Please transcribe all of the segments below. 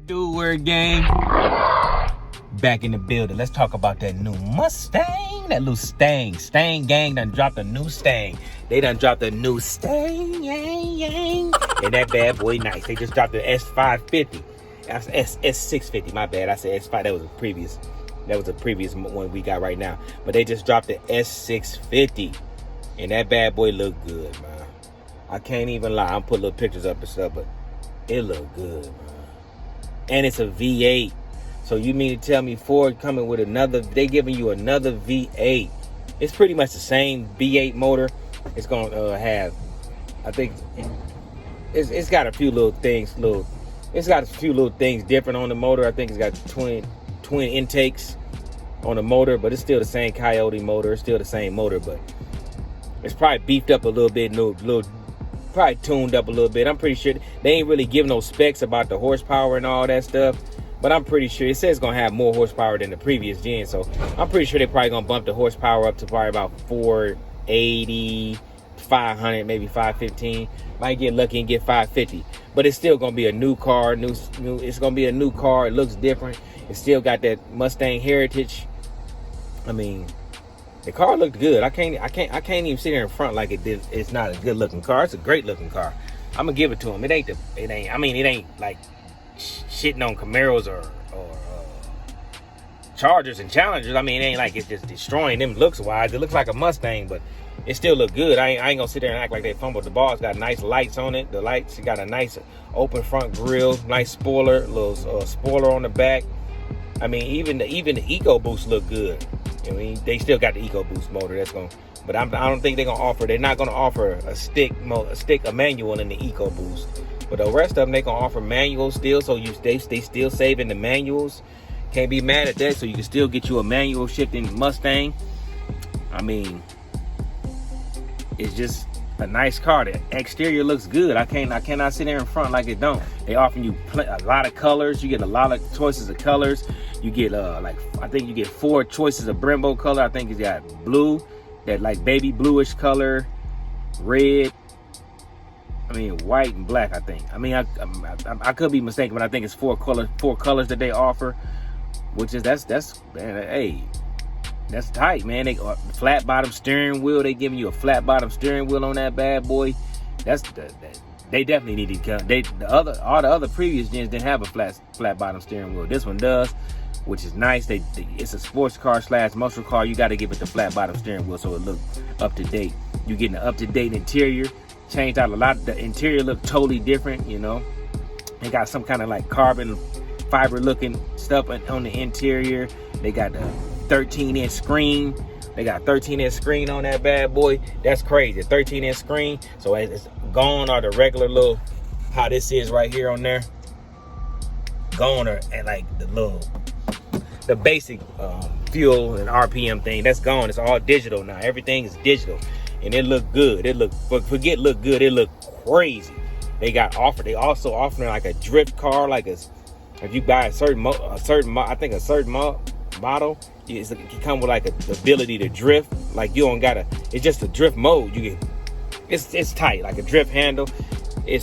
do, Word Gang? Back in the building. Let's talk about that new Mustang. That little Stang. Stang gang done dropped a new Stang. They done dropped a new Stang. And that bad boy nice. They just dropped the S550. That's S650. My bad. I said S5. That was a previous one we got right now. But they just dropped the S650. And that bad boy look good, man. I can't even lie. I'm putting little pictures up and stuff, but it look good, man. And it's a V8. So you mean to tell me Ford coming with another, they giving you another V8. It's pretty much the same V8 motor. It's going to have, I think, it's got a few little things, different on the motor. I think it's got twin intakes on the motor, but it's still the same Coyote motor. It's still the same motor, but it's probably beefed up a little bit, probably tuned up a little bit. I'm pretty sure they ain't really giving no specs about the horsepower and all that stuff. But I'm pretty sure it says it's going to have more horsepower than the previous gen. So I'm pretty sure they're probably going to bump the horsepower up to probably about 480, 500, maybe 515. Might get lucky and get 550. But it's still going to be a new car. It's going to be a new car. It looks different. It still got that Mustang heritage. I mean, the car looked good. I can't even sit here in front like it's not a good looking car. It's a great looking car. I'm going to give it to them. It ain't like shitting on Camaros or Chargers and Challengers. I mean, it ain't like it's just destroying them looks wise. It looks like a Mustang, but it still look good. I ain't gonna sit there and act like they fumbled the ball. It's got nice lights on it. The lights, it got a nice open front grille, nice spoiler, little spoiler on the back. I mean, even the EcoBoost look good. I mean, they still got the EcoBoost motor. But I don't think they're gonna offer. They're not gonna offer a manual in the EcoBoost. But the rest of them, they gonna offer manuals still, so they still saving the manuals. Can't be mad at that. So you can still get you a manual shifting Mustang. I mean, it's just a nice car. The exterior looks good. I cannot sit there in front like it don't. They offer you a lot of colors. You get a lot of choices of colors. You get I think you get 4 choices of Brembo color. I think it's got blue, that like baby bluish color, red. I mean, white and black, I think. I mean, I could be mistaken, but I think it's 4 colors that they offer, which is, that's tight, man. They flat bottom steering wheel. They giving you a flat bottom steering wheel on that bad boy. They definitely need to come. All the other previous gens didn't have a flat bottom steering wheel. This one does, which is nice. It's a sports car / muscle car. You got to give it the flat bottom steering wheel so it looks up to date. You getting an up to date interior. Changed out a lot. The interior looked totally different, you know. They got some kind of like carbon fiber looking stuff on the interior. They got the 13-inch screen. They got a 13-inch screen on that bad boy. That's crazy. 13-inch screen. So it's gone are the regular little, how this is right here on there. Gone are and like the basic fuel and RPM thing. That's gone. It's all digital now. Everything is digital. And it looked good. Forget look good. It looked crazy. They also offering like a drift car, like if you buy a certain model, it can come with like the ability to drift. Like you don't gotta. It's just a drift mode. It's tight, like a drift handle. I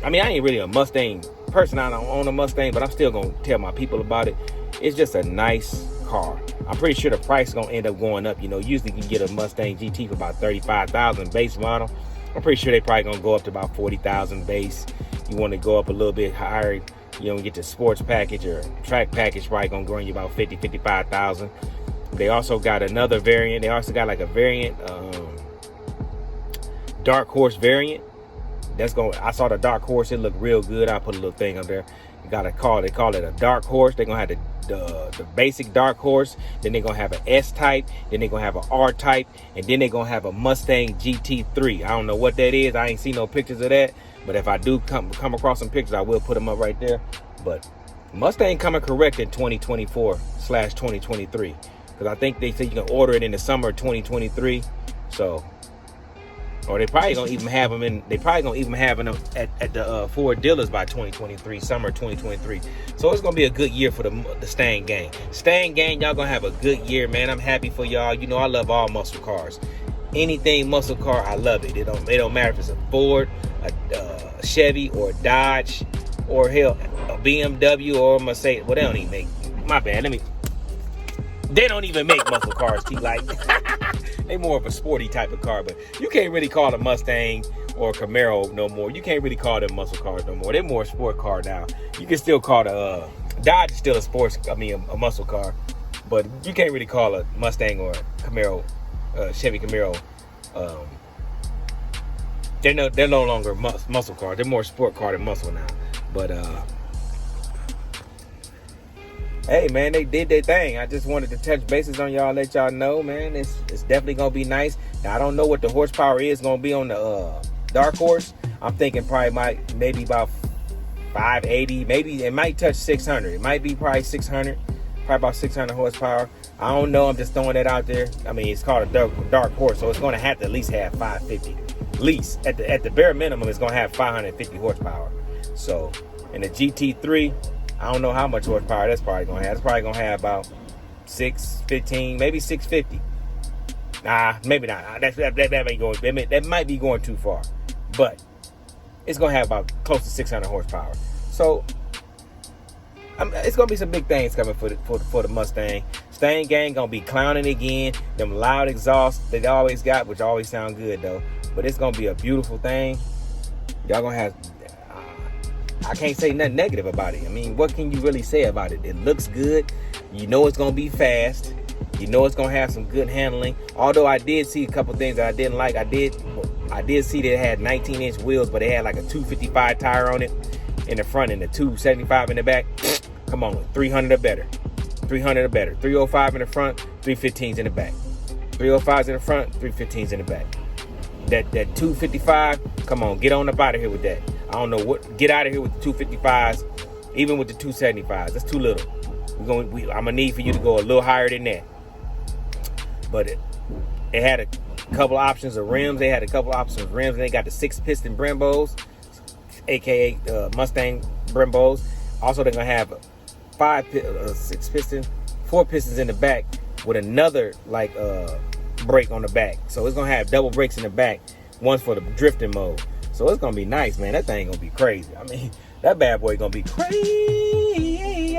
mean, I ain't really a Mustang person. I don't own a Mustang, but I'm still gonna tell my people about it. It's just a nice car. I'm pretty sure the price is gonna end up going up. You know, usually you can get a Mustang GT for about $35,000 base model. I'm pretty sure they probably gonna go up to about $40,000 base. You want to go up a little bit higher, you know, get the sports package or track package, probably gonna run you about $55,000. They also got another variant. They also got like a variant, dark horse variant. I saw the dark horse. It looked real good. I put a little thing up there. They call it a dark horse. They're gonna have the basic dark horse, then they're gonna have an S type, then they're gonna have an R type, and then they're gonna have a Mustang GT3. I don't know what that is. I ain't seen no pictures of that, but if I do come across some pictures, I will put them up right there. But Mustang coming correct in 2024/2023, because I think they said you can order it in the summer of 2023. So, or they probably gonna even have them at the Ford dealers by 2023, summer 2023. So it's gonna be a good year for the Stang gang. Stang gang, y'all gonna have a good year, man. I'm happy for y'all. You know I love all muscle cars. Anything muscle car, I love it. It don't matter if it's a Ford, a Chevy, or a Dodge, or hell, BMW or a Mercedes. Well, they don't even make. My bad. They don't even make muscle cars, like they more of a sporty type of car, but you can't really call a Mustang or a Camaro no more. You can't really call them muscle cars no more. They're more a sport car now. You can still call the Dodge is still a muscle car, but you can't really call a Mustang or a Camaro, Chevy Camaro. They're no longer muscle cars. They're more sport car than muscle now. But hey, man, they did their thing. I just wanted to touch bases on y'all, let y'all know, man. It's definitely gonna be nice. Now, I don't know what the horsepower is gonna be on the Dark Horse. I'm thinking maybe about 580. Maybe it might touch 600. It might be probably 600. Probably about 600 horsepower. I don't know. I'm just throwing that out there. I mean, it's called a Dark Horse, so it's gonna have to at least have 550. At least at the bare minimum, it's gonna have 550 horsepower. So, in the GT3. I don't know how much horsepower that's probably gonna have. It's probably gonna have about 615, maybe 650. Nah, maybe not. That might be going too far. But it's gonna have about close to 600 horsepower. So it's gonna be some big things coming for the Mustang. Mustang gang gonna be clowning again. Them loud exhausts they always got, which always sound good though. But it's gonna be a beautiful thing. Y'all gonna have. I can't say nothing negative about it. I mean, what can you really say about it? It looks good. You know it's going to be fast. You know it's going to have some good handling. Although I did see a couple things that I didn't like. I did see that it had 19-inch wheels, but it had like a 255 tire on it in the front and a 275 in the back. Come on, 300 or better. 300 or better. 305 in the front, 315s in the back. 305s in the front, 315s in the back. That 255, come on, get on up out of here with that. I don't know get out of here with the 255s, even with the 275s. That's too little. I'm gonna need for you to go a little higher than that. But it had a couple options of rims. They had a couple options of rims, and they got the 6-piston Brembos, aka Mustang Brembos. Also, they're gonna have 6-piston, 4 pistons in the back with another brake on the back. So it's gonna have double brakes in the back, one for the drifting mode. So it's gonna be nice, man. That thing gonna be crazy. I mean, that bad boy gonna be crazy.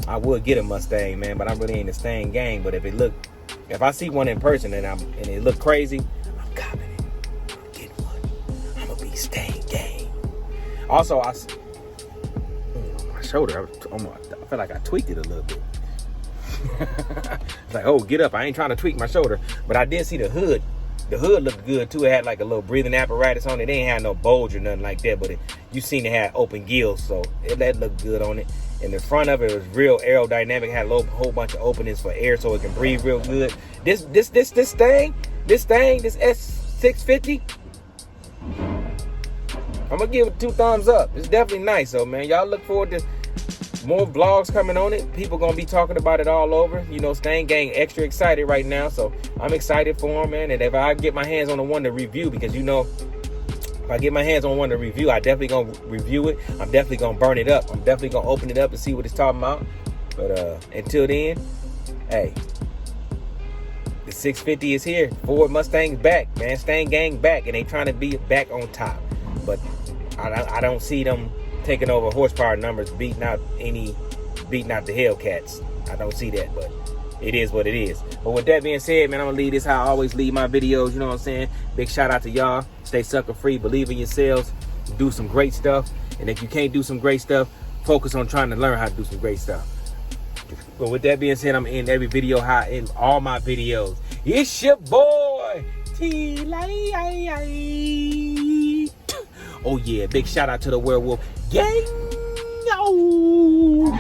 I would get a Mustang, man, but I'm really in the Mustang gang. But if I see one in person and it look crazy, I'm copping it. I'm getting one. I'm gonna be Mustang gang. Also, my shoulder, I feel like I tweaked it a little bit. It's like, oh, get up. I ain't trying to tweak my shoulder, but I did see the hood. The hood looked good too. It had like a little breathing apparatus on it. It ain't had no bulge or nothing like that, but you seen it had open gills, so that looked good on it. And the front of it was real aerodynamic. Had a whole bunch of openings for air, so it can breathe real good. This thing, this S650. I'm gonna give it 2 thumbs up. It's definitely nice, though, man. Y'all look forward to more vlogs coming on it. People gonna be talking about it all over. You know, Mustang gang extra excited right now, so I'm excited for them, man. And if I get my hands on the one to review, because you know, if I get my hands on one to review, I definitely gonna review it. I'm definitely gonna burn it up. I'm definitely gonna open it up and see what it's talking about. But until then, hey, the 650 is here. Ford Mustang's back, man. Mustang gang back, and they trying to be back on top. But I don't see them taking over horsepower numbers, beating out the Hellcats. I don't see that, but it is what it is. But with that being said, man, I'm gonna leave this how I always leave my videos. You know what I'm saying? Big shout out to y'all. Stay sucker free. Believe in yourselves. Do some great stuff. And if you can't do some great stuff, focus on trying to learn how to do some great stuff. But with that being said, I'm gonna end every video how I end all my videos. It's your boy Tlites. Oh yeah, big shout out to the Werewolf gang. Yo.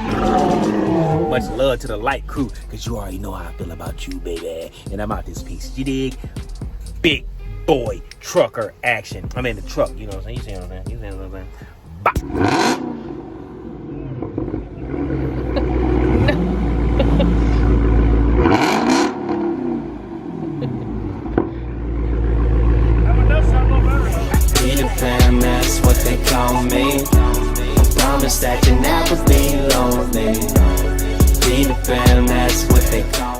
Much love to the light crew, cause you already know how I feel about you, baby. And I'm out this piece. You dig? Big boy trucker action. I'm in the truck, you know what I'm saying? You see what I'm saying? You see what I'm saying? Bye. That's what they call me. I promise that you'll never be lonely. Be the fam, that's what they call me.